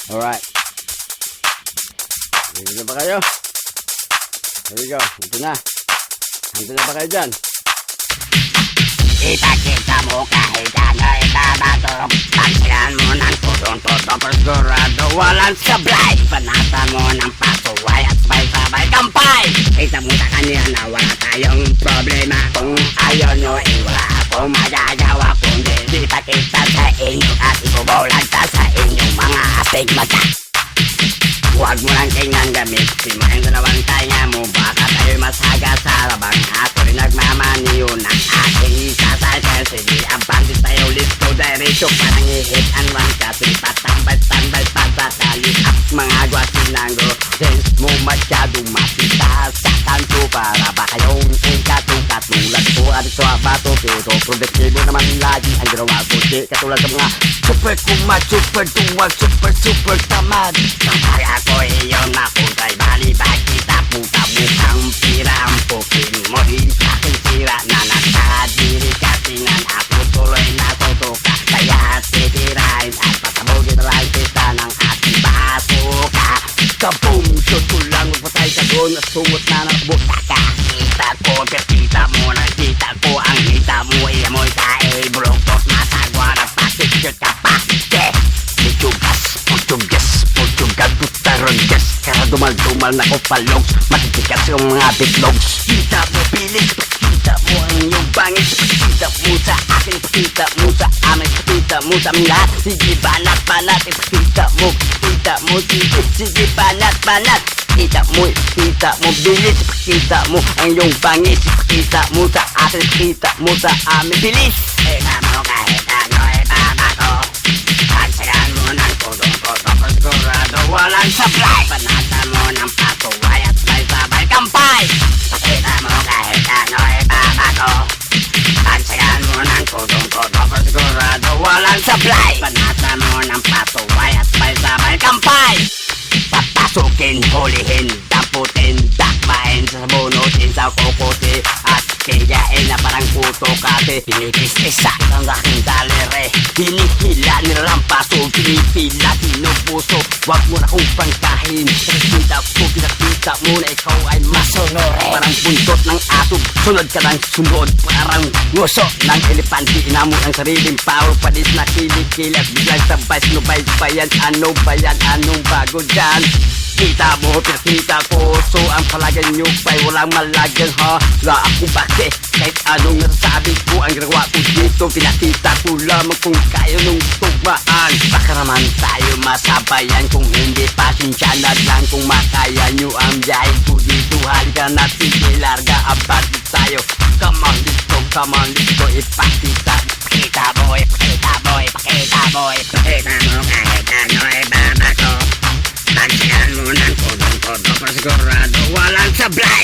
Alright. Ready na ba kayo? Here we go. Ito na. Ito na ba kayo dyan? Kita-kita mo kahit ano itabato. Pagsigan mo ng tutong-tutong sigurado walang sablay. Panatan mo ng pasuway at sabay-sabay kampay. Kita mo sa kanya na wala tayong problema. Kung ayaw nyo wala akong magagawa kundi kita-kita sa inyo at ibubulag sa inyong mga astigmata. Huwag mo lang kailangan gamit simahin dalawang tanya mo. Baka tayo'y masaga sa labang ako rin nagmamaniyo ng aking isasakyan. Sige, abandit tayo, let's go diretso. Parang i-hit and run kasi patambay-tambay pa sa tali at mga gwasinanggo. Sense mo masyadong mapita sa kanto para ba kayong katulad ko at sa bato. Pero produktibo naman lagi ang ginawa ko. Di katulad sa mga super kumad, super tuwag, super tamad. Kaya ko iyon makutay, balibag kita puta mukhang pira. Ang pukin mo di aking sira na nakadiri katingan. Ako tuloy natutuka kaya titirain at patabogin lang kita ng ating basuka. Kaboom! Shoto lang magpatay ka doon at sungot na nakbuta ka. Kita ko, kita mo, nakita ko ang kita mo. Iyamoy ka buloktot, masagwa na pasikot ka pa. Putugas, putarongas. Kaya dumal-dumal na ko palog. Matitikas yung mga bitlogs. Kita mo pilit, kita mo ang iyong bangis. Kita mo sa akin, kita mo sa amin. Kita mo sa lahat. Sige banat-banat, kita mo, sige banat-banat. Kita mo bilis. Kita mo ang iyong bangis. Kita mo sa akin, kita mo sa amin. Bilis! Kita mo kahit ano ibabato. Pagsayan mo ng tutong-tutong sigurado walang sablay. Panatan mo ng patuway at sabay-sabay kampay. Pakita mo kahit ano ibabato. Pagsayan mo ng tutong-tutong sigurado walang sablay. Panatan mo ng patuway at sabay-sabay kampay. Papasukin, hulihin, damputin, dakmain, sabunutin sa kukuti at kiyain na parang puto kasi pinitis-isa ang aking dalere. Hinihila, nirampaso, pinipila, tinupuso. Huwag mo na kong pangkahin. Pinakita mo na ikaw ay masonore. Parang buntot ng aso, sunod ka ng sunod. Parang nguso ng elepante, inamot ang sariling power. Padis na kilig-kilat, biglang sabay, sinubay pa yan. Ano ba yan? Anong bago dyan? Kita mo, pinakita ko. So ang palagay nyo pa'y walang malagyan ha. Wala ako bakit kahit anong nasasabi ko. Ang ginawa ko dito, pinakita ko lamang kung kaya nung tugmaan. Baka naman tayo masabayan. Kung hindi, pasensya na lang. Kung makaya nyo ang biyahe ko dito, halika na sige, larga abad tayo. Come on, let's go, ipakita. Pakita boy, pakita mo kahit ano ibabato. Pagsayan mo ng tutong-tutong sigurado walang sablay.